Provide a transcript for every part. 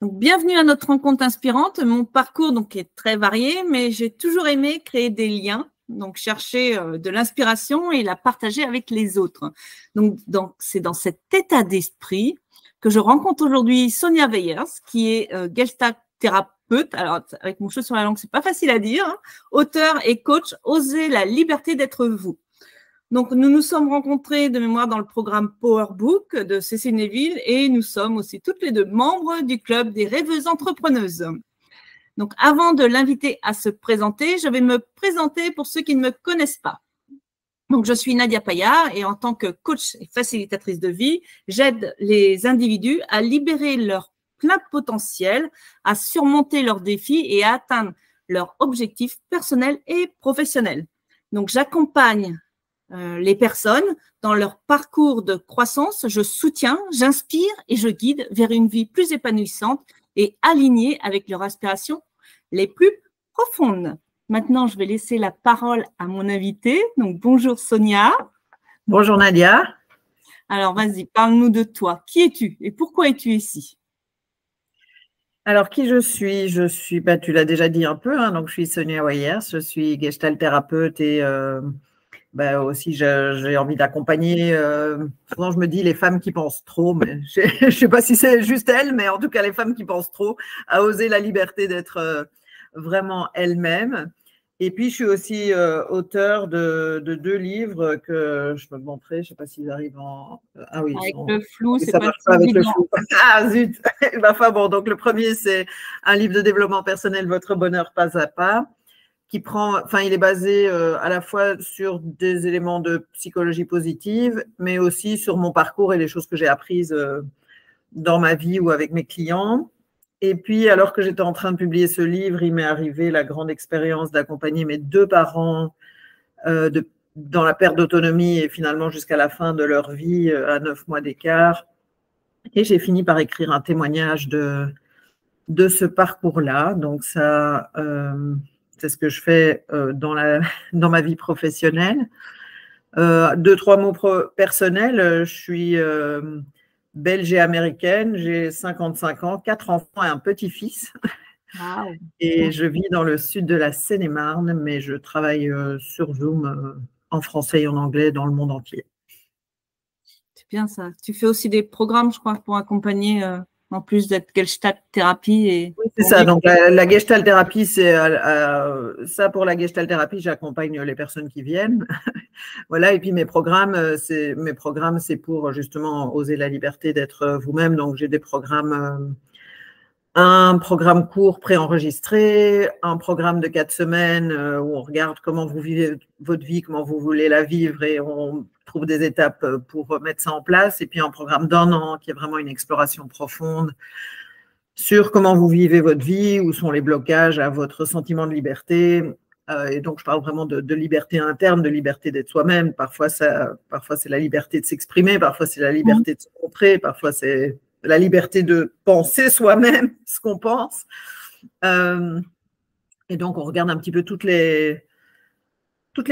Donc, bienvenue à notre rencontre inspirante. Mon parcours est très varié, mais j'ai toujours aimé créer des liens, donc chercher de l'inspiration et la partager avec les autres. Donc c'est dans cet état d'esprit que je rencontre aujourd'hui Sonia Weyers, qui est Gestalt thérapeute. Alors, avec mon cheveu sur la langue, c'est pas facile à dire. Hein. Auteur et coach, Osez la liberté d'être vous. Donc, nous nous sommes rencontrés de mémoire dans le programme Power Book de Cécile Neville et nous sommes aussi toutes les deux membres du club des rêveuses entrepreneuses. Donc, avant de l'inviter à se présenter, je vais me présenter pour ceux qui ne me connaissent pas. Donc, je suis Nadia Payard et en tant que coach et facilitatrice de vie, j'aide les individus à libérer leur plein potentiel, à surmonter leurs défis et à atteindre leurs objectifs personnels et professionnels. Donc, j'accompagne les personnes dans leur parcours de croissance, je soutiens, j'inspire et je guide vers une vie plus épanouissante et alignée avec leurs aspirations les plus profondes. Maintenant, je vais laisser la parole à mon invité. Donc, bonjour Sonia. Bonjour Nadia. Alors, vas-y, parle-nous de toi. Qui es-tu et pourquoi es-tu ici? Alors, qui je suis? Tu l'as déjà dit un peu, hein, donc je suis Sonia Weyers, je suis gestalt thérapeute et aussi, j'ai envie d'accompagner, souvent je me dis les femmes qui pensent trop, mais je ne sais pas si c'est juste elles, mais en tout cas les femmes qui pensent trop, à oser la liberté d'être vraiment elles-mêmes. Et puis, je suis aussi auteur de 2 livres que je peux te montrer, je ne sais pas s'ils arrivent en… Ah oui, avec le flou, c'est ça pas marche pas avec le évident. flou. Ah zut. Enfin bon, donc le premier, c'est un livre de développement personnel, Votre bonheur pas à pas, qui il est basé à la fois sur des éléments de psychologie positive, mais aussi sur mon parcours et les choses que j'ai apprises dans ma vie ou avec mes clients. Et puis, alors que j'étais en train de publier ce livre, il m'est arrivé la grande expérience d'accompagner mes 2 parents dans la perte d'autonomie et finalement jusqu'à la fin de leur vie à 9 mois d'écart. Et j'ai fini par écrire un témoignage de ce parcours-là. Donc, ça… c'est ce que je fais dans ma vie professionnelle. 2-3 mots personnels. Je suis belge et américaine. J'ai 55 ans, 4 enfants et un petit-fils. Wow. Et je vis dans le sud de la Seine-et-Marne, mais je travaille sur Zoom en français et en anglais dans le monde entier. C'est bien ça. Tu fais aussi des programmes, je crois, pour accompagner… en plus d'être Gestalt thérapie. Oui, c'est ça. Donc, la Gestalt thérapie, c'est ça pour la Gestalt thérapie, j'accompagne les personnes qui viennent. Voilà. Et puis, mes programmes, c'est pour justement oser la liberté d'être vous-même. Donc, j'ai des programmes, un programme court préenregistré, un programme de 4 semaines où on regarde comment vous vivez votre vie, comment vous voulez la vivre et on trouve des étapes pour mettre ça en place. Et puis, un programme d'1 an qui est vraiment une exploration profonde sur comment vous vivez votre vie, où sont les blocages à votre sentiment de liberté. Et donc, je parle vraiment de liberté interne, de liberté d'être soi-même. Parfois, c'est la liberté de s'exprimer, parfois, c'est la liberté de se montrer, parfois, c'est la liberté de penser soi-même ce qu'on pense. Et donc, on regarde un petit peu toutes les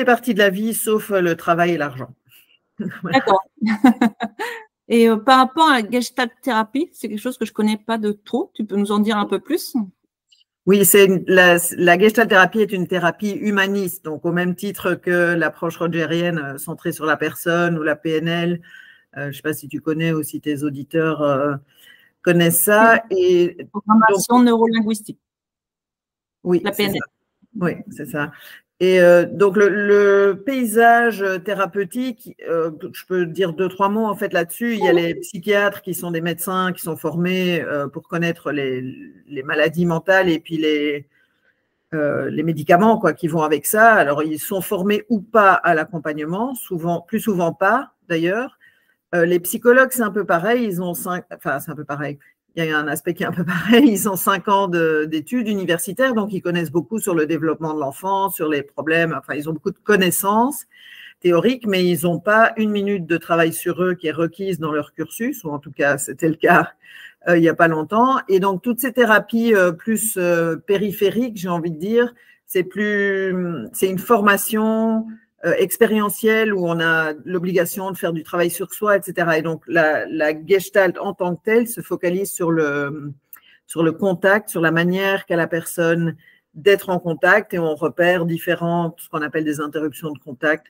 parties de la vie, sauf le travail et l'argent. D'accord. Et par rapport à la Gestalt thérapie, c'est quelque chose que je ne connais pas de trop. Tu peux nous en dire un peu plus? Oui, la Gestalt thérapie est une thérapie humaniste, donc au même titre que l'approche rogerienne centrée sur la personne ou la PNL. Je ne sais pas si tu connais ou si tes auditeurs connaissent ça. Et programmation neurolinguistique. Oui, la PNL. Oui, c'est ça. Et donc, le paysage thérapeutique, je peux dire 2-3 mots en fait là-dessus. Il y a les psychiatres qui sont des médecins qui sont formés pour connaître les maladies mentales et puis les médicaments qui vont avec ça. Alors, ils sont formés ou pas à l'accompagnement, plus souvent pas d'ailleurs. Les psychologues, c'est un peu pareil. C'est un peu pareil. Il y a un aspect qui est un peu pareil. Ils ont 5 ans d'études universitaires, donc ils connaissent beaucoup sur le développement de l'enfant, sur les problèmes. Enfin, ils ont beaucoup de connaissances théoriques, mais ils n'ont pas 1 minute de travail sur eux qui est requise dans leur cursus, ou en tout cas, c'était le cas il n'y a pas longtemps. Et donc, toutes ces thérapies plus périphériques, j'ai envie de dire, c'est une formation expérientielle où on a l'obligation de faire du travail sur soi, etc. Et donc, la Gestalt en tant que telle se focalise sur sur le contact, sur la manière qu'a la personne d'être en contact, et on repère différentes, ce qu'on appelle des interruptions de contact.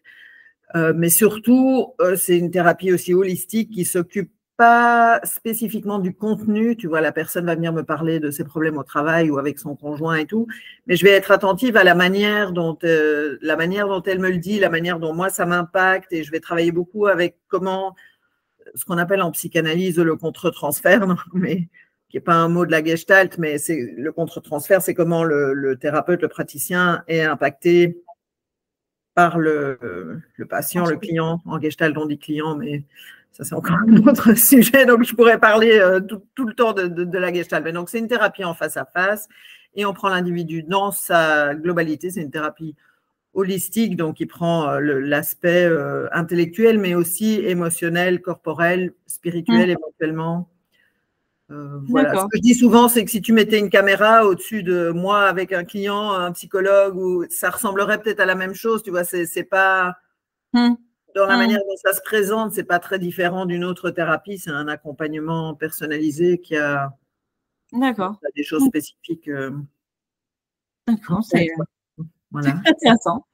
Mais surtout, c'est une thérapie aussi holistique qui s'occupe pas spécifiquement du contenu. Tu vois, la personne va venir me parler de ses problèmes au travail ou avec son conjoint et tout, mais je vais être attentive à la manière dont elle me le dit, la manière dont moi ça m'impacte, et je vais travailler beaucoup avec comment, ce qu'on appelle en psychanalyse le contre-transfert, mais qui n'est pas un mot de la Gestalt, mais c'est le contre-transfert, c'est comment le thérapeute, le praticien est impacté par le patient, le client. En Gestalt, on dit client, mais ça, c'est encore un autre sujet. Donc, je pourrais parler tout le temps de la Gestalt. Mais donc, c'est une thérapie en face à face, et on prend l'individu dans sa globalité. C'est une thérapie holistique, donc qui prend l'aspect intellectuel, mais aussi émotionnel, corporel, spirituel éventuellement. Voilà. Ce que je dis souvent, c'est que si tu mettais une caméra au-dessus de moi avec un client, un psychologue, ça ressemblerait peut-être à la même chose. Tu vois, c'est pas dans la manière dont ça se présente, c'est pas très différent d'une autre thérapie. C'est un accompagnement personnalisé qui a des choses spécifiques. D'accord, c'est intéressant.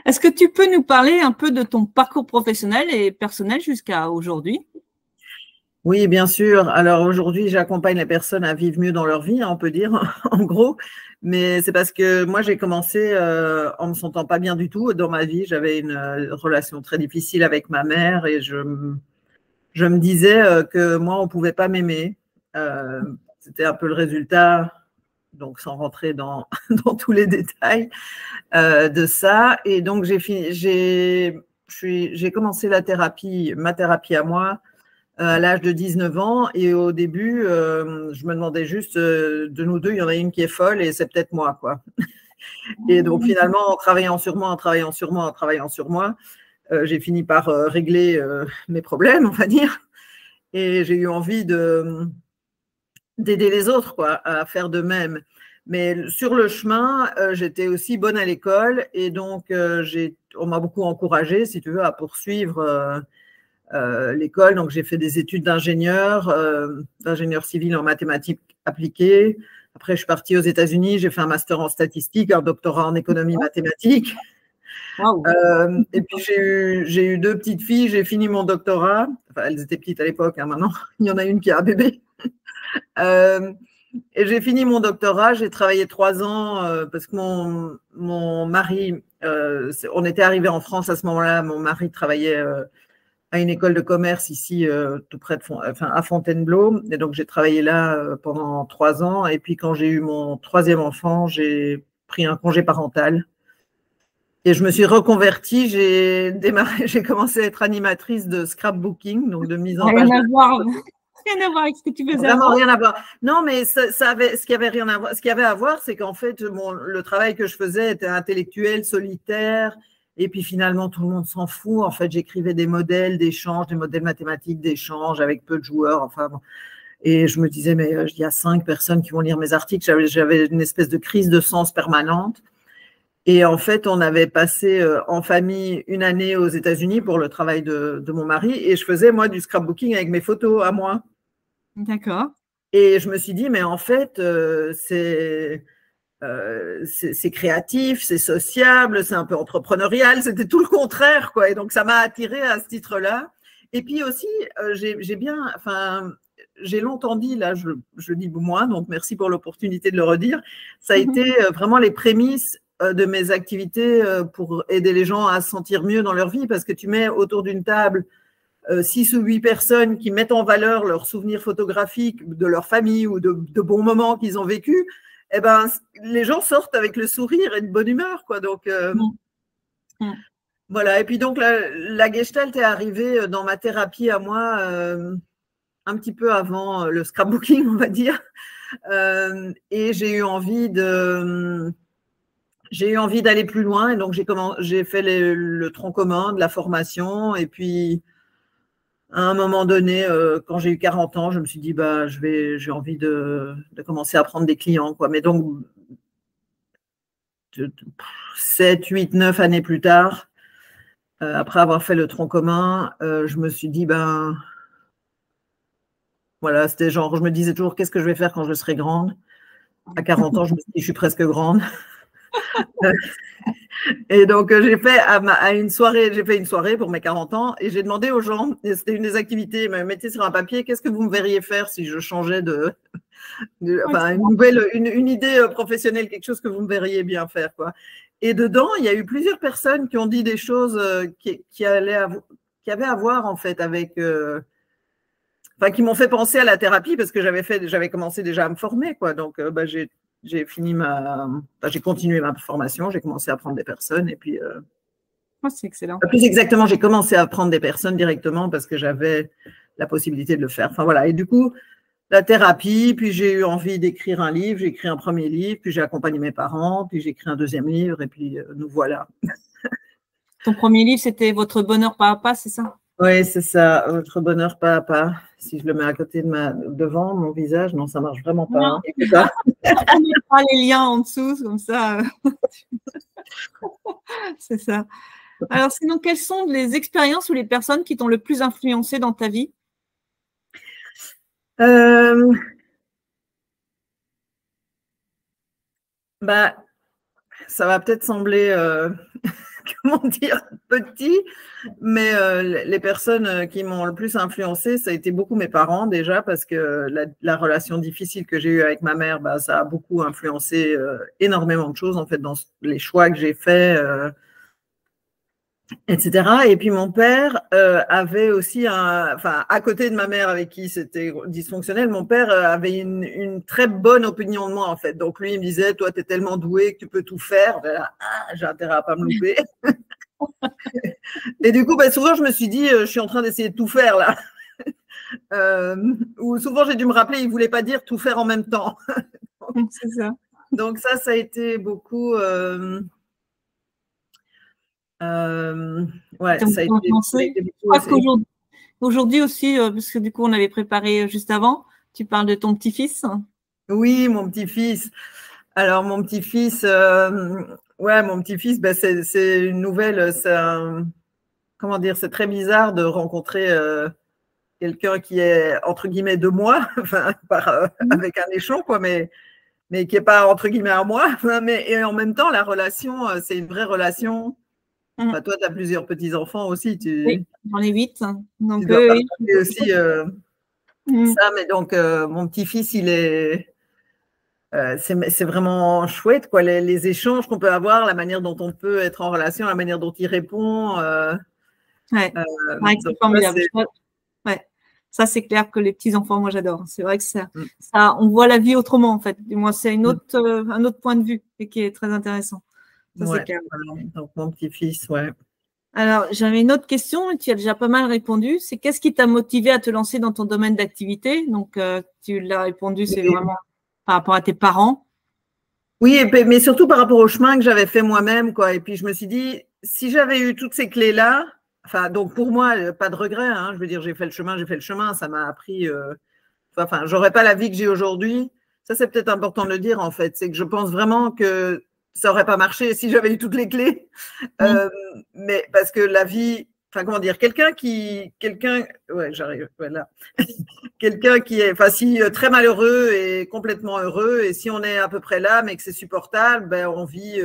Est-ce que tu peux nous parler un peu de ton parcours professionnel et personnel jusqu'à aujourd'hui? Oui, bien sûr. Alors aujourd'hui, j'accompagne les personnes à vivre mieux dans leur vie, on peut dire, en gros. Mais c'est parce que moi, j'ai commencé en me sentant pas bien du tout dans ma vie. J'avais une relation très difficile avec ma mère, et je me disais que moi, on pouvait pas m'aimer. C'était un peu le résultat, donc sans rentrer dans tous les détails de ça. Et donc, j'ai commencé ma thérapie à moi, à l'âge de 19 ans. Et au début, je me demandais juste, de nous deux, il y en a une qui est folle et c'est peut-être moi, quoi. Et donc, finalement, en travaillant sur moi, j'ai fini par régler mes problèmes, on va dire. Et j'ai eu envie d'aider les autres, quoi, à faire de même. Mais sur le chemin, j'étais aussi bonne à l'école, et donc on m'a beaucoup encouragée, si tu veux, à poursuivre l'école. Donc, j'ai fait des études d'ingénieur civil en mathématiques appliquées. Après, je suis partie aux États-Unis, j'ai fait un master en statistique, un doctorat en économie mathématique. Wow. Et puis, j'ai eu deux petites filles, j'ai fini mon doctorat. Enfin, elles étaient petites à l'époque, hein, maintenant, il y en a une qui a un bébé. Et j'ai fini mon doctorat, j'ai travaillé 3 ans parce que mon mari, on était arrivé en France à ce moment-là, mon mari travaillait à une école de commerce ici, tout près à Fontainebleau. Et donc, j'ai travaillé là pendant 3 ans. Et puis, quand j'ai eu mon 3e enfant, j'ai pris un congé parental. Et je me suis reconvertie. J'ai commencé à être animatrice de scrapbooking, donc de mise en page. Rien à voir avec ce que tu faisais. Vraiment rien à voir. Non, mais ce qui avait rien à voir. Ce qu'il y avait à voir, c'est qu'en fait, le travail que je faisais était intellectuel, solitaire. Et puis finalement, tout le monde s'en fout. En fait, j'écrivais des modèles d'échange, des modèles mathématiques d'échange avec peu de joueurs. Enfin, et je me disais, mais il y a 5 personnes qui vont lire mes articles. J'avais une espèce de crise de sens permanente. Et en fait, on avait passé en famille une année aux États-Unis pour le travail de mon mari. Et je faisais, moi, du scrapbooking avec mes photos à moi. D'accord. Et je me suis dit, mais en fait, c'est créatif, c'est sociable, c'est un peu entrepreneurial, c'était tout le contraire, quoi. Et donc, ça m'a attirée à ce titre-là. Et puis aussi, j'ai longtemps dit, là, je dis moins, donc merci pour l'opportunité de le redire, ça a été vraiment les prémices de mes activités pour aider les gens à se sentir mieux dans leur vie, parce que tu mets autour d'une table 6 ou 8 personnes qui mettent en valeur leurs souvenirs photographiques de leur famille ou de bons moments qu'ils ont vécus. Eh ben, les gens sortent avec le sourire et de bonne humeur, quoi. Donc, voilà. Et puis, donc, la Gestalt est arrivée dans ma thérapie à moi un petit peu avant le scrapbooking, on va dire. Et j'ai eu envie d'aller plus loin. Et donc, j'ai fait le tronc commun de la formation. Et puis, à un moment donné, quand j'ai eu 40 ans, je me suis dit, bah, j'ai envie de commencer à prendre des clients, quoi. Mais donc, 7, 8, 9 années plus tard, après avoir fait le tronc commun, je me suis dit, ben, Voilà, c'était genre, je me disais toujours, qu'est-ce que je vais faire quand je serai grande? À 40 ans, je me suis dit, je suis presque grande. Et donc, j'ai fait une soirée pour mes 40 ans et j'ai demandé aux gens, et c'était une des activités, ils me mettaient sur un papier, qu'est-ce que vous me verriez faire si je changeais enfin, une idée professionnelle, quelque chose que vous me verriez bien faire, quoi. Et dedans, il y a eu plusieurs personnes qui ont dit des choses qui avaient à voir, en fait, avec, enfin, qui m'ont fait penser à la thérapie parce que j'avais commencé déjà à me former, quoi. Donc, j'ai j'ai continué ma formation, j'ai commencé à prendre des personnes et puis. C'est excellent. Plus exactement, j'ai commencé à prendre des personnes directement parce que j'avais la possibilité de le faire. Enfin voilà. Et du coup, la thérapie, puis j'ai eu envie d'écrire un livre, j'ai écrit un premier livre, puis j'ai accompagné mes parents, puis j'ai écrit un deuxième livre, et puis nous voilà. Ton premier livre, c'était Votre bonheur pas à pas, c'est ça? Oui, c'est ça, Votre bonheur pas à pas. Si je le mets à côté devant mon visage, non, ça marche vraiment pas. Non. Hein. C'est ça. On mettra les liens en dessous, comme ça. C'est ça. Alors, sinon, quelles sont les expériences ou les personnes qui t'ont le plus influencé dans ta vie? Ça va peut-être sembler, comment dire, petit, mais les personnes qui m'ont le plus influencé, ça a été beaucoup mes parents déjà, parce que la relation difficile que j'ai eue avec ma mère, ça a beaucoup influencé énormément de choses, en fait, dans les choix que j'ai faits, etc. Et puis mon père avait aussi enfin, à côté de ma mère avec qui c'était dysfonctionnel, mon père avait une très bonne opinion de moi, en fait. Donc lui, il me disait, toi, tu es tellement doué que tu peux tout faire. J'ai intérêt à pas me louper. Et du coup, souvent, je me suis dit, je suis en train d'essayer de tout faire là. Ou souvent, j'ai dû me rappeler, il voulait pas dire tout faire en même temps. C'est ça. Donc ça a été beaucoup. Ouais, ça a été beaucoup. Aujourd'hui aussi, parce que du coup, on avait préparé juste avant, tu parles de ton petit-fils. Oui, mon petit-fils. Alors, mon petit-fils, mon petit-fils, c'est une nouvelle. Comment dire, c'est très bizarre de rencontrer quelqu'un qui est, entre guillemets, de moi, enfin, avec un échelon, quoi, mais qui n'est pas, entre guillemets, à moi. Et en même temps, la relation, c'est une vraie relation. Enfin, toi, tu as plusieurs petits-enfants aussi. Oui, j'en ai 8. Donc, tu dois partager aussi ça. Mais donc, mon petit-fils, il est… c'est vraiment chouette, quoi, les échanges qu'on peut avoir, la manière dont on peut être en relation, la manière dont il répond. C'est formidable. Ça, c'est clair que les petits-enfants, moi, j'adore. C'est vrai que ça, on voit la vie autrement, en fait. Du moins, c'est un autre point de vue et qui est très intéressant. Ça, c'est clair. Donc, mon petit-fils, ouais. Alors, j'avais une autre question, et tu as déjà pas mal répondu. C'est qu'est-ce qui t'a motivé à te lancer dans ton domaine d'activité? Donc, tu l'as répondu, c'est vraiment par rapport à tes parents. Oui, mais surtout par rapport au chemin que j'avais fait moi-même, quoi. Et puis, je me suis dit, si j'avais eu toutes ces clés-là, enfin, donc pour moi, pas de regret, hein. Je veux dire, j'ai fait le chemin, ça m'a appris. Enfin, j'aurais pas la vie que j'ai aujourd'hui. Ça, c'est peut-être important de le dire, en fait. C'est que je pense vraiment que ça n'aurait pas marché si j'avais eu toutes les clés. Mais parce que la vie, enfin, comment dire, j'arrive, voilà. Quelqu'un qui est, enfin, si très malheureux et complètement heureux, et si on est à peu près là, mais que c'est supportable, on vit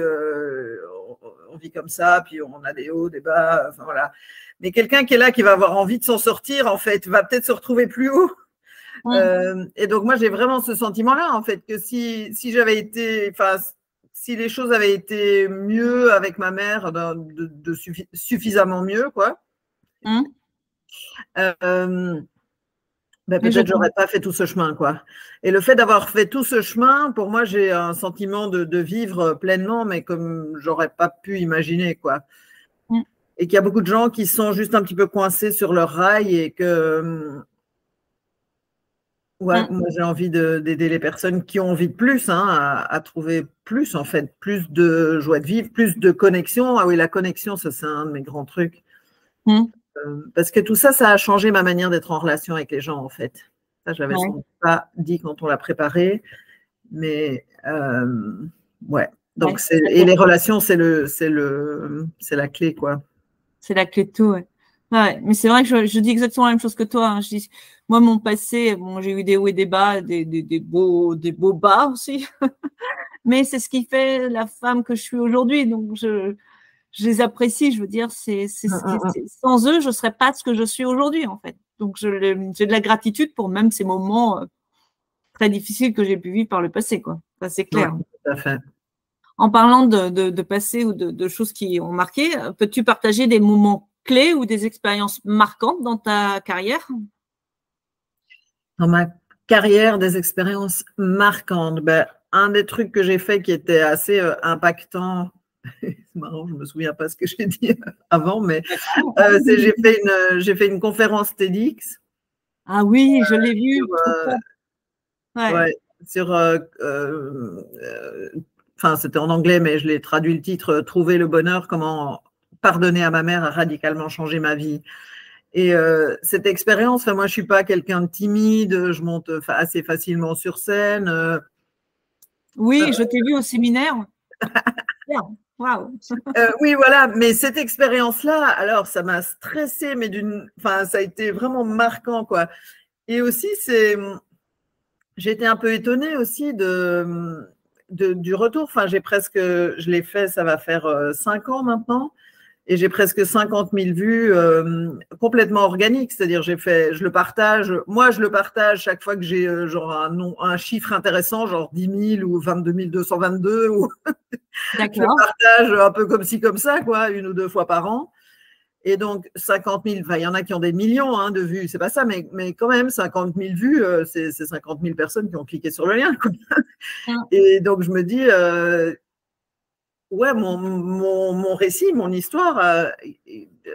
comme ça, puis on a des hauts, des bas, enfin voilà. Mais quelqu'un qui est là, qui va avoir envie de s'en sortir, en fait, va peut-être se retrouver plus haut. Et donc, moi, j'ai vraiment ce sentiment-là, en fait, que si j'avais été, enfin, si les choses avaient été mieux avec ma mère, suffisamment mieux, quoi, peut-être j'aurais pas fait tout ce chemin, quoi. Et le fait d'avoir fait tout ce chemin, pour moi, j'ai un sentiment de vivre pleinement, mais comme j'aurais pas pu imaginer, quoi. Et qu'il y a beaucoup de gens qui sont juste un petit peu coincés sur leur rail et que… moi, j'ai envie d'aider les personnes qui ont envie de plus, hein, à trouver plus, en fait, plus de joie de vivre, plus de connexion. Ah oui, la connexion, ça, c'est un de mes grands trucs. Parce que tout ça, ça a changé ma manière d'être en relation avec les gens, en fait. Ça, je l'avais pas dit quand on l'a préparé. Mais, ouais. Donc, et les relations, c'est la clé, quoi. C'est la clé de tout, ouais. Ouais, mais c'est vrai que je dis exactement la même chose que toi. Hein. Je dis, moi, mon passé, bon, j'ai eu des hauts et des bas, des beaux bas aussi. Mais c'est ce qui fait la femme que je suis aujourd'hui. Donc, je les apprécie. Je veux dire, sans eux, je serais pas ce que je suis aujourd'hui, en fait. Donc, j'ai de la gratitude pour même ces moments très difficiles que j'ai pu vivre par le passé, quoi. Ça, c'est clair. Ouais, tout à fait. En parlant de passé ou de choses qui ont marqué, peux-tu partager des moments clés ou des expériences marquantes dans ta carrière? Dans ma carrière, des expériences marquantes. Ben, un des trucs que j'ai fait qui était assez impactant, c'est marrant, je ne me souviens pas ce que j'ai dit avant, mais c'est j'ai fait une conférence TEDx. Ah oui, je l'ai vu. Enfin, c'était en anglais, mais je l'ai traduit le titre Trouver le bonheur, comment pardonner à ma mère a radicalement changé ma vie. Et cette expérience, moi, je ne suis pas quelqu'un de timide, je monte assez facilement sur scène. Oui, je t'ai vu au séminaire. Waouh. Oui, voilà, mais cette expérience-là, alors, ça m'a stressée, mais ça a été vraiment marquant, quoi. Et aussi, j'ai été un peu étonnée aussi du retour. Enfin, je l'ai fait, ça va faire 5 ans maintenant. Et j'ai presque 50 000 vues complètement organiques. C'est-à-dire, je le partage. Moi, je le partage chaque fois que j'ai genre un chiffre intéressant, genre 10 000 ou 22 222. Ou je le partage un peu comme ci, comme ça, quoi, 1 ou 2 fois par an. Et donc, 50 000, il y en a qui ont des millions de vues, c'est pas ça, mais quand même, 50 000 vues, c'est 50 000 personnes qui ont cliqué sur le lien, quoi. Et donc, je me dis, ouais, mon récit, mon histoire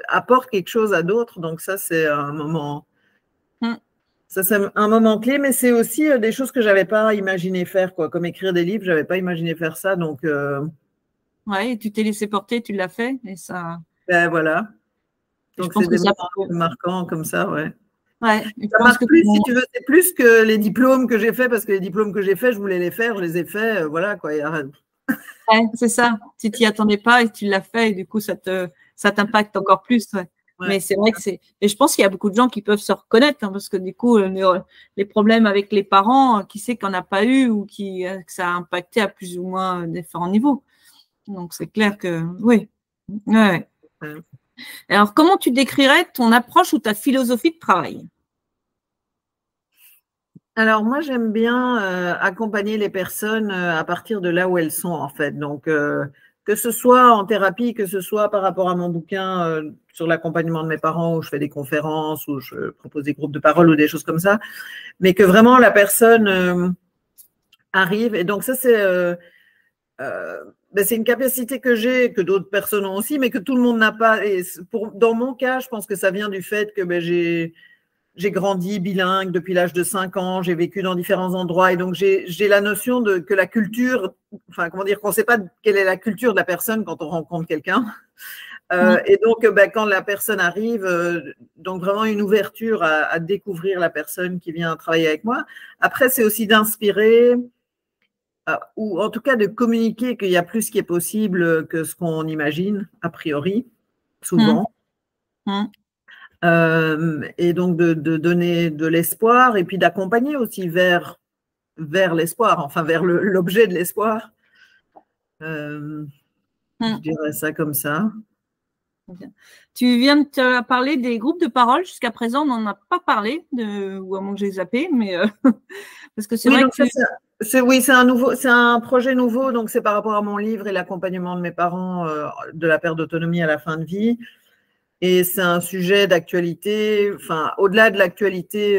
apporte quelque chose à d'autres. Donc, ça, c'est un moment. Ça, c'est un moment clé, mais c'est aussi des choses que je n'avais pas imaginé faire, quoi. Comme écrire des livres, je n'avais pas imaginé faire ça. Donc, ouais, tu t'es laissé porter, tu l'as fait, et ça. Ben voilà. Donc, c'est des moments marquants comme ça, ouais. Ouais, ça marque plus, si tu veux, c'est plus que les diplômes que j'ai faits, parce que les diplômes que j'ai faits, je voulais les faire, je les ai faits, voilà, quoi. Ouais, c'est ça. Tu t'y attendais pas et tu l'as fait, et du coup, ça t'impacte encore plus. Ouais. Ouais. Mais c'est vrai que et je pense qu'il y a beaucoup de gens qui peuvent se reconnaître, hein, parce que du coup, les problèmes avec les parents, qui sait qu'on n'a pas eu ou que ça a impacté à plus ou moins différents niveaux. Donc, c'est clair que, oui. Ouais. Alors, comment tu décrirais ton approche ou ta philosophie de travail? Alors, moi, j'aime bien accompagner les personnes à partir de là où elles sont, en fait. Donc, que ce soit en thérapie, que ce soit par rapport à mon bouquin sur l'accompagnement de mes parents, où je fais des conférences, où je propose des groupes de parole ou des choses comme ça, mais que vraiment la personne arrive. Et donc, ça, c'est une capacité que j'ai, que d'autres personnes ont aussi, mais que tout le monde n'a pas. Et dans mon cas, je pense que ça vient du fait que j'ai grandi bilingue depuis l'âge de 5 ans, j'ai vécu dans différents endroits et donc j'ai la notion que la culture, enfin comment dire, qu'on ne sait pas quelle est la culture de la personne quand on rencontre quelqu'un. Et donc, quand la personne arrive, donc vraiment une ouverture à découvrir la personne qui vient travailler avec moi. Après, c'est aussi d'inspirer ou en tout cas de communiquer qu'il y a plus qui est possible que ce qu'on imagine, a priori, souvent. Et donc de donner de l'espoir et puis d'accompagner aussi vers l'espoir, enfin vers l'objet de l'espoir. Je dirais ça comme ça. Tu viens de te parler des groupes de parole. Jusqu'à présent, on n'en a pas parlé, ou à moins que j'ai zappé, mais parce que c'est vrai que c'est un projet nouveau, donc c'est par rapport à mon livre et l'accompagnement de mes parents de la perte d'autonomie à la fin de vie. Et c'est un sujet d'actualité, enfin, au-delà de l'actualité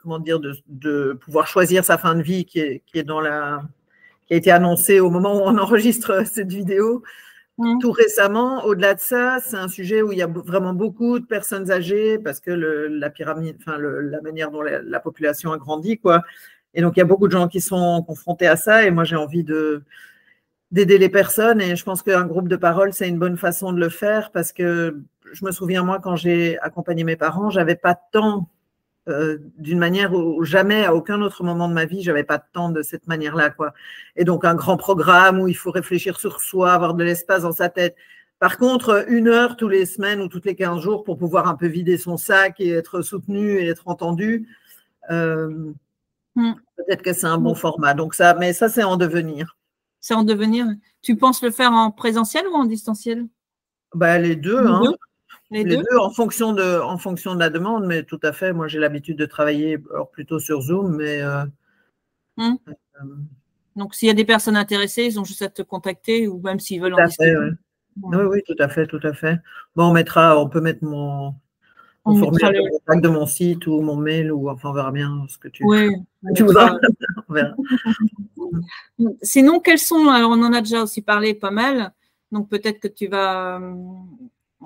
comment dire, de pouvoir choisir sa fin de vie qui a été annoncée au moment où on enregistre cette vidéo. Tout récemment, au-delà de ça, c'est un sujet où il y a vraiment beaucoup de personnes âgées parce que la pyramide, enfin, la manière dont la population a grandi, quoi. Et donc, il y a beaucoup de gens qui sont confrontés à ça. Et moi, j'ai envie d'aider les personnes et je pense qu'un groupe de parole, c'est une bonne façon de le faire parce que je me souviens, moi, quand j'ai accompagné mes parents, j'avais pas de temps d'une manière où jamais, à aucun autre moment de ma vie, j'avais pas de temps de cette manière-là, quoi. Et donc, un grand programme où il faut réfléchir sur soi, avoir de l'espace dans sa tête. Par contre, 1 heure tous les semaines ou toutes les 15 jours pour pouvoir un peu vider son sac et être soutenu et être entendu, peut-être que c'est un bon format. Donc ça, mais ça, c'est en devenir. C'est en devenir. Tu penses le faire en présentiel ou en distanciel? Les deux, hein. Les Les deux deux en fonction de la demande, mais tout à fait. Moi, j'ai l'habitude de travailler plutôt sur Zoom, mais donc, s'il y a des personnes intéressées, ils ont juste à te contacter ou même s'ils veulent en discuter. Oui, tout à fait, tout à fait. Bon, on peut mettre mon formulaire de contact de mon site ou mon mail, ou enfin, on verra bien ce que tu voudras. On verra. Sinon, alors on en a déjà aussi parlé pas mal, donc peut-être que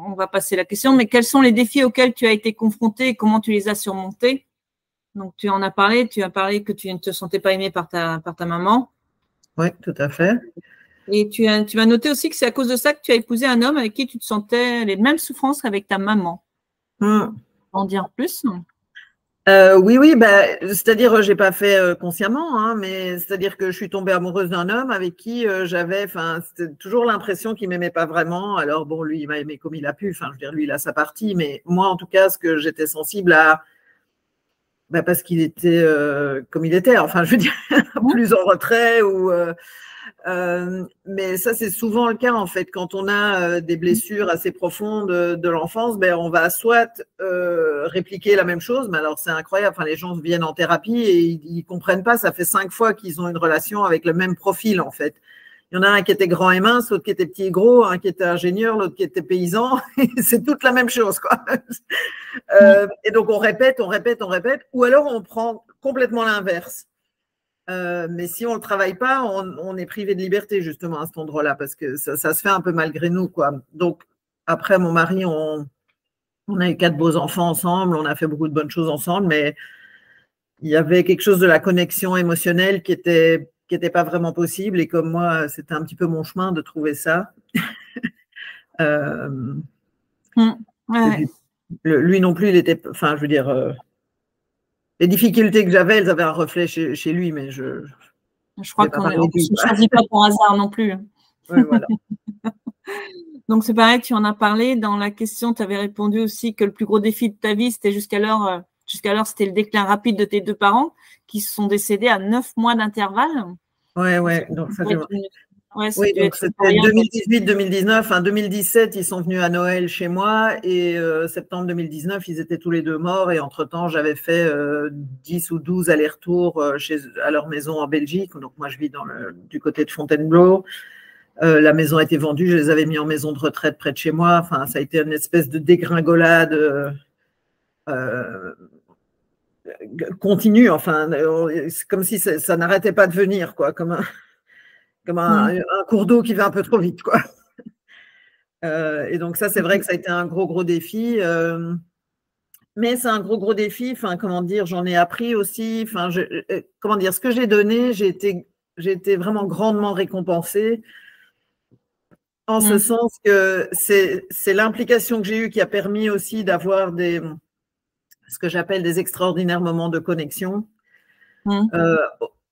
on va passer la question, mais quels sont les défis auxquels tu as été confronté et comment tu les as surmontés? Donc, tu en as parlé, que tu ne te sentais pas aimé par ta maman. Oui, tout à fait. Et tu m'as noté aussi que c'est à cause de ça que tu as épousé un homme avec qui tu te sentais les mêmes souffrances qu'avec ta maman. En dire plus? Oui, c'est-à-dire, j'ai pas fait consciemment, hein, mais c'est-à-dire que je suis tombée amoureuse d'un homme avec qui c'était toujours l'impression qu'il m'aimait pas vraiment. Alors bon, lui, il m'a aimé comme il a pu. Enfin, je veux dire, lui, il a sa partie, mais moi, en tout cas, ce que j'étais sensible à, parce qu'il était comme il était. Enfin, je veux dire, plus en retrait ou. Mais ça, c'est souvent le cas, en fait, quand on a des blessures assez profondes de l'enfance, on va soit répliquer la même chose, mais alors c'est incroyable, enfin, les gens viennent en thérapie et ils comprennent pas, ça fait 5 fois qu'ils ont une relation avec le même profil, en fait. Il y en a un qui était grand et mince, l'autre qui était petit et gros, un qui était ingénieur, l'autre qui était paysan, c'est toute la même chose, quoi. Et donc on répète, ou alors on prend complètement l'inverse. Mais si on ne le travaille pas, on est privé de liberté justement à cet endroit-là parce que ça se fait un peu malgré nous, quoi. Donc après, mon mari, on a eu 4 beaux enfants ensemble, on a fait beaucoup de bonnes choses ensemble, mais il y avait quelque chose de la connexion émotionnelle qui était pas vraiment possible. Et comme moi, c'était un petit peu mon chemin de trouver ça. Lui non plus, il était, enfin, je veux dire. Les difficultés que j'avais, elles avaient un reflet chez lui, mais je crois qu'on ne choisit pas par hasard non plus. Oui, voilà. Donc, c'est pareil, tu en as parlé. Dans la question, tu avais répondu aussi que le plus gros défi de ta vie, c'était jusqu'alors, c'était le déclin rapide de tes 2 parents qui se sont décédés à 9 mois d'intervalle. Oui. Donc, ça, oui, donc c'était 2018-2019. En 2017, ils sont venus à Noël chez moi et septembre 2019, ils étaient tous les 2 morts. Et entre-temps, j'avais fait 10 ou 12 allers-retours à leur maison en Belgique. Donc, moi, je vis du côté de Fontainebleau. La maison a été vendue, je les avais mis en maison de retraite près de chez moi. Enfin, ça a été une espèce de dégringolade continue. Enfin, c'est comme si ça n'arrêtait pas de venir, quoi, comme un cours d'eau qui va un peu trop vite, quoi. Et donc ça, c'est vrai que ça a été un gros défi. Mais c'est un gros défi. Enfin, comment dire, j'en ai appris aussi. Enfin, comment dire, ce que j'ai donné, j'ai été vraiment grandement récompensée. En ce sens que c'est l'implication que j'ai eue qui a permis aussi d'avoir ce que j'appelle des extraordinaires moments de connexion.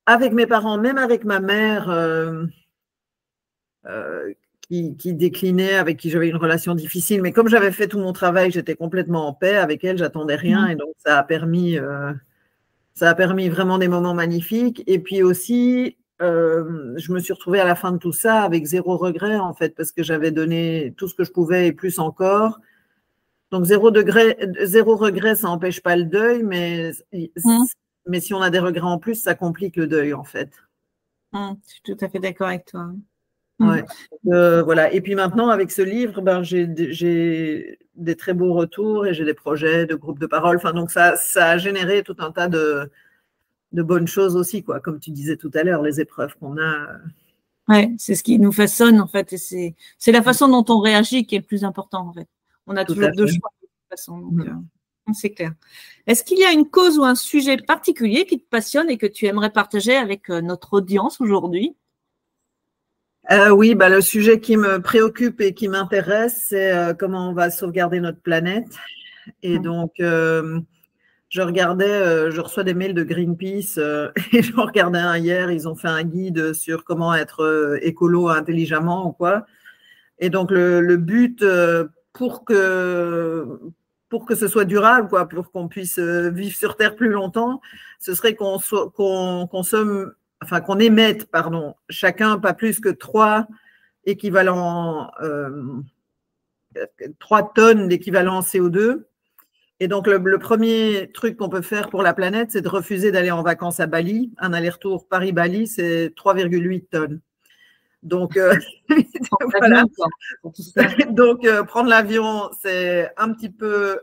Avec mes parents, même avec ma mère, qui déclinait, avec qui j'avais une relation difficile. Mais comme j'avais fait tout mon travail, j'étais complètement en paix avec elle, j'attendais rien. Et donc, ça a permis vraiment des moments magnifiques. Et puis aussi, je me suis retrouvée à la fin de tout ça avec 0 regret, en fait, parce que j'avais donné tout ce que je pouvais et plus encore. Donc, 0 regret, ça n'empêche pas le deuil, mais si on a des regrets en plus, ça complique le deuil, en fait. Je suis tout à fait d'accord avec toi. Ouais. Voilà. Et puis maintenant, avec ce livre, j'ai des très beaux retours et j'ai des projets de groupes de parole. Enfin, donc, ça a généré tout un tas de bonnes choses aussi, quoi. Comme tu disais tout à l'heure, les épreuves qu'on a. Ouais, c'est ce qui nous façonne, en fait. Et c'est la façon dont on réagit qui est le plus important, en fait. On a toujours 2 choix, de toute façon. Donc, c'est clair. Est-ce qu'il y a une cause ou un sujet particulier qui te passionne et que tu aimerais partager avec notre audience aujourd'hui? Oui, le sujet qui me préoccupe et qui m'intéresse, c'est comment on va sauvegarder notre planète. Et donc, je reçois des mails de Greenpeace et j'en regardais un hier, ils ont fait un guide sur comment être écolo intelligemment ou quoi. Et donc, le but pour que ce soit durable, quoi, pour qu'on puisse vivre sur Terre plus longtemps, ce serait qu'on consomme, enfin qu'on émette, pardon, chacun pas plus que 3 équivalents, 3 tonnes d'équivalent CO2. Et donc, le premier truc qu'on peut faire pour la planète, c'est de refuser d'aller en vacances à Bali. Un aller-retour Paris-Bali, c'est 3,8 tonnes. Donc, voilà. Donc, prendre l'avion, c'est un petit peu,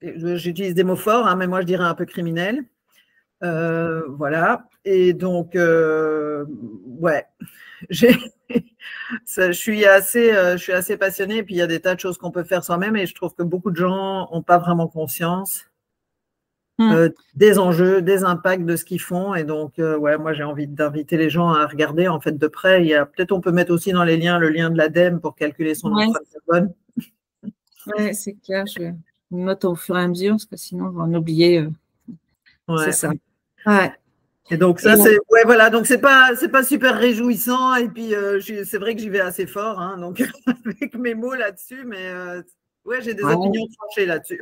j'utilise des mots forts, hein, mais moi, je dirais un peu criminel. Voilà. Et donc, ouais, je suis assez passionnée. Et puis, il y a des tas de choses qu'on peut faire soi-même. Et je trouve que beaucoup de gens n'ont pas vraiment conscience des enjeux, des impacts de ce qu'ils font. Et donc, ouais, moi, j'ai envie d'inviter les gens à regarder en fait de près. Peut-être on peut mettre aussi dans les liens le lien de l'ADEME pour calculer son empreinte carbone. Oui, c'est clair. Je note au fur et à mesure parce que sinon, on va en oublier. Ouais. C'est ça. Ouais. Et donc ça, c'est ouais, voilà, donc c'est pas super réjouissant. Et puis c'est vrai que j'y vais assez fort, hein, donc avec mes mots là-dessus, mais ouais, j'ai des opinions tranchées là-dessus.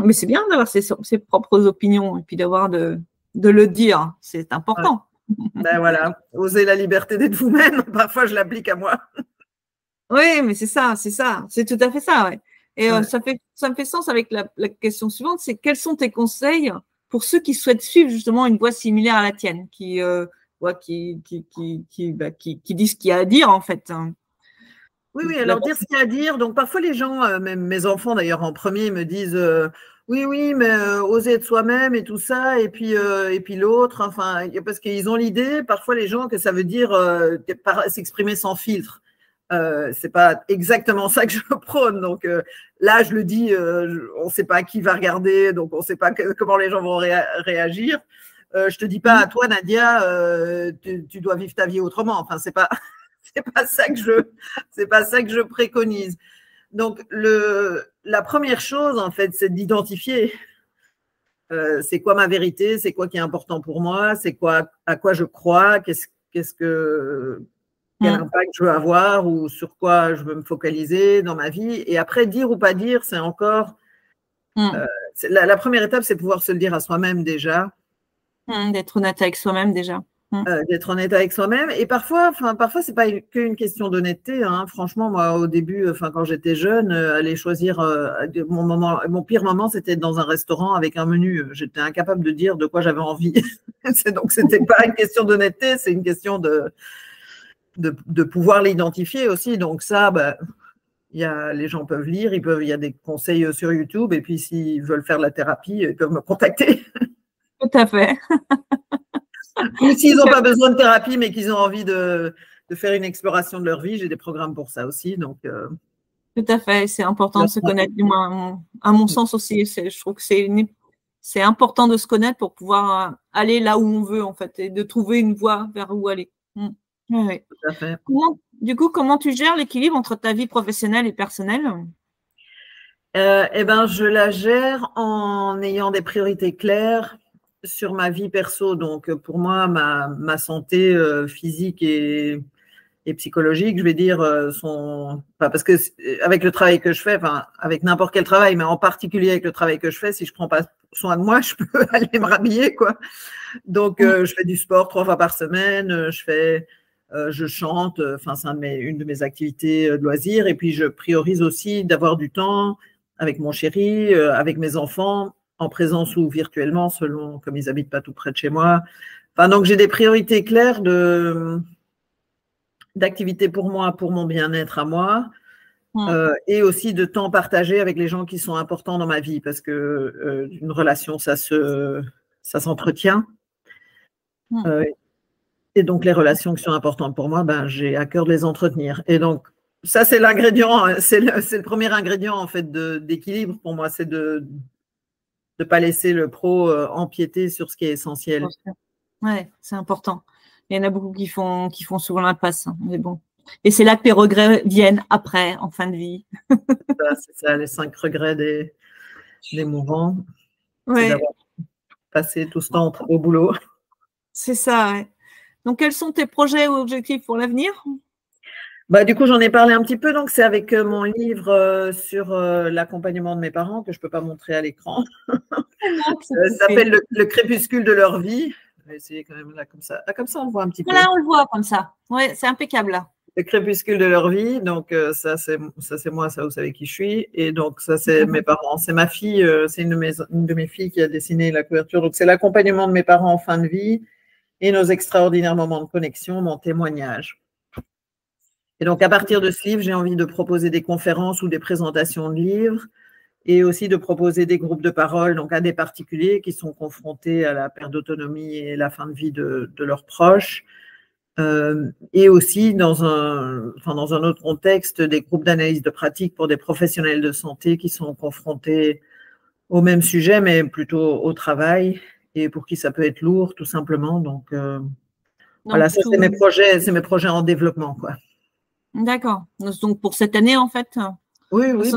Mais c'est bien d'avoir ses propres opinions et puis d'avoir de le dire, c'est important. Ouais. Ben voilà, oser la liberté d'être vous-même. Parfois, je l'applique à moi. Oui, mais c'est ça, c'est tout à fait ça, ouais. Et ça me fait sens avec la question suivante, c'est quels sont tes conseils pour ceux qui souhaitent suivre justement une voie similaire à la tienne, qui disent ce qu'il y a à dire en fait. Oui, alors dire ce qu'il y a à dire. Donc parfois les gens, même mes enfants d'ailleurs en premier, me disent oui, mais oser être soi-même et tout ça, et puis l'autre, enfin, parce qu'ils ont l'idée, parfois les gens, que ça veut dire s'exprimer sans filtre. C'est pas exactement ça que je prône. Donc là, je le dis, on ne sait pas qui va regarder, donc on ne sait pas comment les gens vont réagir. Je te dis pas à toi, Nadia, tu dois vivre ta vie autrement. Enfin, c'est pas ça que je préconise. Donc la première chose, en fait, c'est d'identifier. C'est quoi ma vérité, c'est quoi qui est important pour moi, c'est quoi à quoi je crois, quel impact je veux avoir ou sur quoi je veux me focaliser dans ma vie. Et après, dire ou pas dire, c'est encore… la première étape, c'est pouvoir se le dire à soi-même déjà. D'être honnête avec soi-même déjà. D'être honnête avec soi-même. Et parfois, c'est pas qu'une question d'honnêteté. Hein. Franchement, moi, au début, quand j'étais jeune, aller choisir mon pire moment, c'était dans un restaurant avec un menu. J'étais incapable de dire de quoi j'avais envie. Donc, c'était pas une question d'honnêteté, c'est une question de pouvoir l'identifier aussi. Donc ça, les gens peuvent lire, il y a des conseils sur YouTube, et puis s'ils veulent faire de la thérapie, ils peuvent me contacter. Tout à fait. Ou s'ils n'ont pas besoin de thérapie, mais qu'ils ont envie de faire une exploration de leur vie, j'ai des programmes pour ça aussi. Donc, tout à fait, c'est important de se connaître, du moins, à mon sens aussi. Je trouve que c'est important de se connaître pour pouvoir aller là où on veut, en fait, et de trouver une voie vers où aller. Oui. Tout à fait. Comment tu gères l'équilibre entre ta vie professionnelle et personnelle? Je la gère en ayant des priorités claires sur ma vie perso. Donc, pour moi, ma santé physique et psychologique, je vais dire, parce que avec le travail que je fais, avec n'importe quel travail, mais en particulier avec le travail que je fais, si je prends pas soin de moi, je peux aller me rhabiller, quoi. Donc, je fais du sport 3 fois par semaine, je chante, c'est une de mes activités de loisirs, et puis je priorise aussi d'avoir du temps avec mon chéri, avec mes enfants, en présence ou virtuellement, selon, comme ils habitent pas tout près de chez moi. Donc j'ai des priorités claires d'activités pour moi, pour mon bien-être à moi, et aussi de temps partagé avec les gens qui sont importants dans ma vie, parce que une relation, ça s'entretient. Et donc, les relations qui sont importantes pour moi, j'ai à cœur de les entretenir. Et donc, ça, c'est l'ingrédient, c'est le premier ingrédient, en fait, d'équilibre pour moi, c'est de ne pas laisser le pro empiéter sur ce qui est essentiel. Ouais, c'est important. Il y en a beaucoup qui font souvent l'impasse, hein, mais bon. Et c'est là que les regrets viennent après, en fin de vie. C'est ça, les 5 regrets des mourants. Ouais. C'est d'avoir passé tout ce temps au boulot. C'est ça, ouais. Donc, quels sont tes projets ou objectifs pour l'avenir? Bah, du coup, j'en ai parlé un petit peu. Donc, c'est avec mon livre sur l'accompagnement de mes parents que je ne peux pas montrer à l'écran. Ça s'appelle le crépuscule de leur vie. Je vais essayer quand même là, comme ça. Ah, comme ça, on le voit un petit peu. Là, on le voit comme ça. Oui, c'est impeccable là. Le crépuscule de leur vie. Donc, ça, c'est moi, ça, vous savez qui je suis. Et donc, ça, c'est mes parents. C'est ma fille, c'est une de mes filles qui a dessiné la couverture. Donc, c'est l'accompagnement de mes parents en fin de vie et nos extraordinaires moments de connexion, mon témoignage. Et donc, à partir de ce livre, j'ai envie de proposer des conférences ou des présentations de livres et aussi de proposer des groupes de parole donc à des particuliers qui sont confrontés à la perte d'autonomie et la fin de vie de leurs proches. Et aussi dans un autre contexte, des groupes d'analyse de pratique pour des professionnels de santé qui sont confrontés au même sujet, mais plutôt au travail et pour qui ça peut être lourd, tout simplement. Donc voilà, ça, c'est mes projets en développement, quoi. D'accord. Donc, pour cette année, en fait. Oui, oui.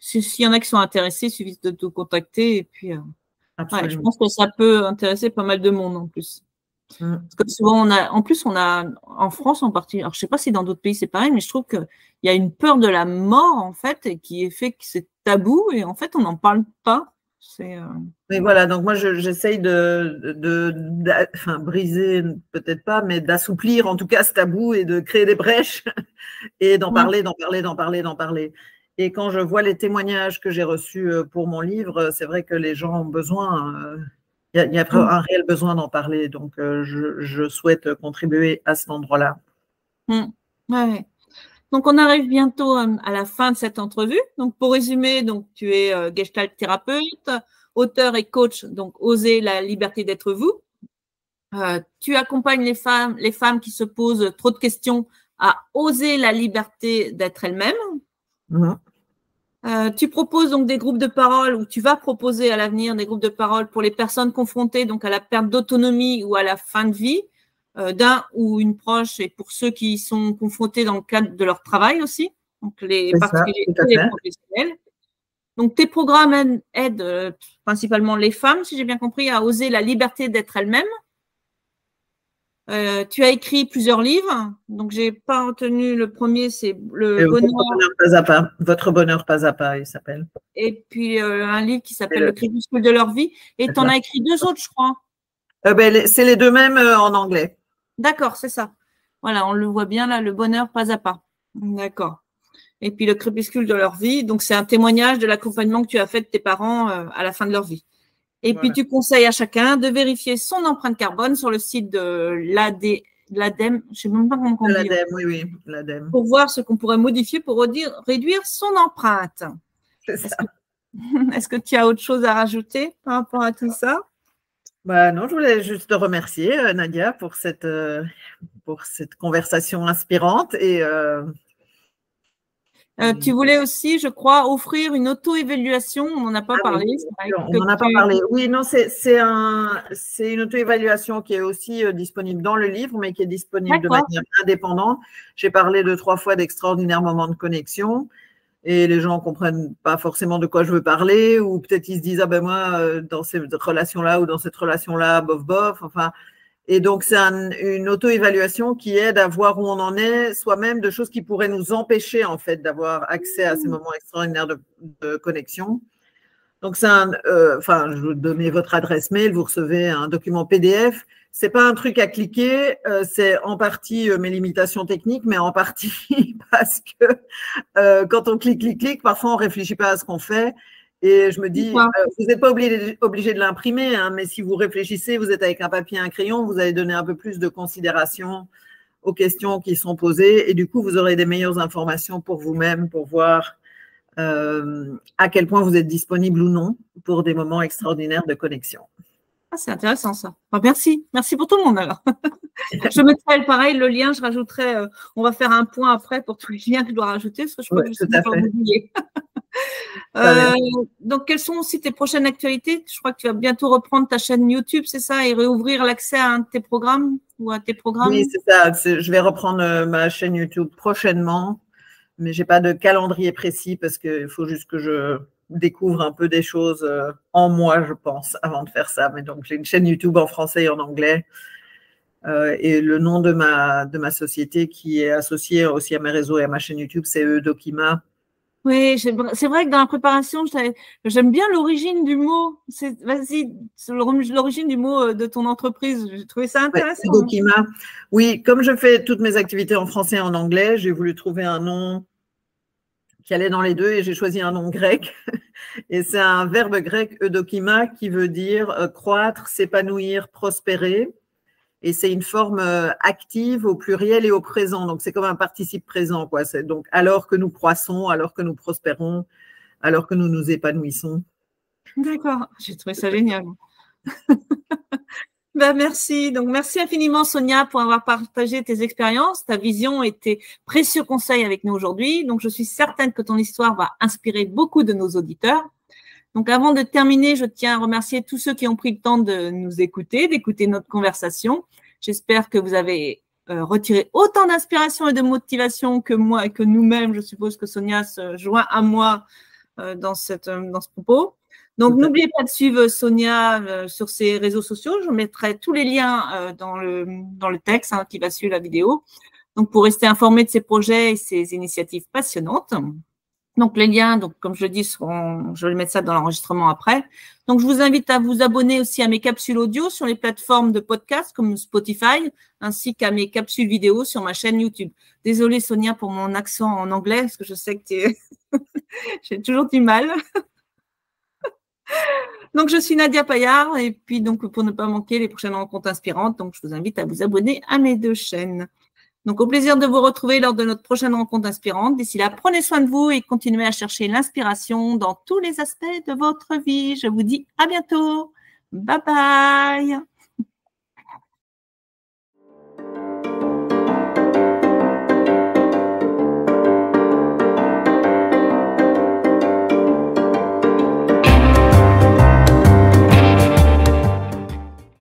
S'il y en a qui sont intéressés, il suffit de te contacter. Et puis, ouais, je pense que ça peut intéresser pas mal de monde en plus. Parce que souvent, on a en France en partie, alors je ne sais pas si dans d'autres pays c'est pareil, mais je trouve qu'il y a une peur de la mort, en fait, et qui est fait que c'est tabou, et en fait, on n'en parle pas. Mais voilà, donc moi j'essaye enfin, briser, peut-être pas, mais d'assouplir en tout cas ce tabou et de créer des brèches et d'en parler. Et quand je vois les témoignages que j'ai reçus pour mon livre, c'est vrai que les gens ont besoin, il y a un réel besoin d'en parler. Donc je souhaite contribuer à cet endroit-là. Ouais. Donc, on arrive bientôt à la fin de cette entrevue. Donc, pour résumer, donc, tu es Gestalt thérapeute, auteur et coach, donc Osez la liberté d'être vous. Tu accompagnes les femmes qui se posent trop de questions à oser la liberté d'être elles-mêmes. Tu proposes donc des groupes de parole, ou tu vas proposer à l'avenir des groupes de parole pour les personnes confrontées donc à la perte d'autonomie ou à la fin de vie d'un ou une proche, et pour ceux qui sont confrontés dans le cadre de leur travail aussi, donc les particuliers et les professionnels. Donc, tes programmes aident principalement les femmes, si j'ai bien compris, à oser la liberté d'être elles-mêmes. Tu as écrit plusieurs livres, donc je n'ai pas retenu le premier, c'est Votre bonheur pas à pas, il s'appelle. Et puis un livre qui s'appelle Le crépuscule de leur vie. Et tu en as écrit 2 autres, je crois. C'est les deux mêmes en anglais. D'accord, c'est ça. Voilà, on le voit bien là, Le bonheur pas à pas. D'accord. Et puis Le crépuscule de leur vie, donc c'est un témoignage de l'accompagnement que tu as fait de tes parents à la fin de leur vie. Et puis tu conseilles à chacun de vérifier son empreinte carbone sur le site de l'ADEME, je ne sais même pas comment on dit. L'ADEME, oui, l'ADEME. Pour voir ce qu'on pourrait modifier pour réduire son empreinte. Est-ce que tu as autre chose à rajouter par rapport à tout ça? Non, je voulais juste te remercier, Nadia, pour cette conversation inspirante. Et tu voulais aussi, je crois, offrir une auto-évaluation. On n'en a pas parlé. On n'en a pas parlé. Oui, non, c'est une auto-évaluation qui est aussi disponible dans le livre, mais qui est disponible de manière indépendante. J'ai parlé 3 fois d'extraordinaires moments de connexion. Et les gens ne comprennent pas forcément de quoi je veux parler, ou peut-être ils se disent, moi, dans cette relation-là ou dans cette relation-là, bof, bof. Enfin, et donc, c'est une auto-évaluation qui aide à voir où on en est, soi-même, de choses qui pourraient nous empêcher, en fait, d'avoir accès à ces moments extraordinaires de connexion. Donc, je vais vous donner votre adresse mail, vous recevez un document PDF. C'est pas un truc à cliquer, c'est en partie mes limitations techniques, mais en partie parce que quand on clique, parfois on réfléchit pas à ce qu'on fait. Et je me dis, vous n'êtes pas obligé de l'imprimer, hein, mais si vous réfléchissez, vous êtes avec un papier et un crayon, vous allez donner un peu plus de considération aux questions qui sont posées. Et du coup, vous aurez des meilleures informations pour vous-même, pour voir à quel point vous êtes disponible ou non pour des moments extraordinaires de connexion. C'est intéressant ça. Merci. Merci pour tout le monde alors. Je mettrai pareil le lien, je rajouterai, on va faire un point après pour tous les liens que je dois rajouter, parce que je crois que je ne suis pas oubliée. Donc, quelles sont aussi tes prochaines actualités? Je crois que tu vas bientôt reprendre ta chaîne YouTube, c'est ça, et réouvrir l'accès à un de tes programmes ou à tes programmes? Oui, c'est ça. Je vais reprendre ma chaîne YouTube prochainement, mais je n'ai pas de calendrier précis parce qu'il faut juste que je découvre un peu des choses en moi, je pense, avant de faire ça. Mais donc, j'ai une chaîne YouTube en français et en anglais. Et le nom de ma société qui est associée aussi à mes réseaux et à ma chaîne YouTube, c'est Eudokima. Oui, c'est vrai que dans la préparation, j'aime bien l'origine du mot. Vas-y, l'origine du mot de ton entreprise. J'ai trouvé ça intéressant. Ouais, Eudokima. Oui, comme je fais toutes mes activités en français et en anglais, j'ai voulu trouver un nom qui allait dans les deux et j'ai choisi un nom grec. Et c'est un verbe grec, eudokima, qui veut dire croître, s'épanouir, prospérer. Et c'est une forme active au pluriel et au présent. Donc, c'est comme un participe présent, quoi. C'est donc alors que nous croissons, alors que nous prospérons, alors que nous nous épanouissons. D'accord, j'ai trouvé ça génial. Ben, merci. Donc, merci infiniment, Sonia, pour avoir partagé tes expériences, ta vision et tes précieux conseils avec nous aujourd'hui. Donc, je suis certaine que ton histoire va inspirer beaucoup de nos auditeurs. Donc, avant de terminer, je tiens à remercier tous ceux qui ont pris le temps de nous écouter, d'écouter notre conversation. J'espère que vous avez retiré autant d'inspiration et de motivation que moi et que nous-mêmes. Je suppose que Sonia se joint à moi dans ce propos. Donc, n'oubliez pas de suivre Sonia sur ses réseaux sociaux. Je mettrai tous les liens dans le texte qui va suivre la vidéo. Donc, pour rester informé de ses projets et ses initiatives passionnantes. Donc, les liens, donc, comme je le dis, je vais mettre ça dans l'enregistrement après. Donc, je vous invite à vous abonner aussi à mes capsules audio sur les plateformes de podcast comme Spotify, ainsi qu'à mes capsules vidéo sur ma chaîne YouTube. Désolée, Sonia, pour mon accent en anglais, parce que je sais que j'ai toujours du mal. Donc, je suis Nadia Payard et puis donc pour ne pas manquer les prochaines rencontres inspirantes, donc je vous invite à vous abonner à mes deux chaînes. Donc, au plaisir de vous retrouver lors de notre prochaine rencontre inspirante. D'ici là, prenez soin de vous et continuez à chercher l'inspiration dans tous les aspects de votre vie. Je vous dis à bientôt. Bye bye.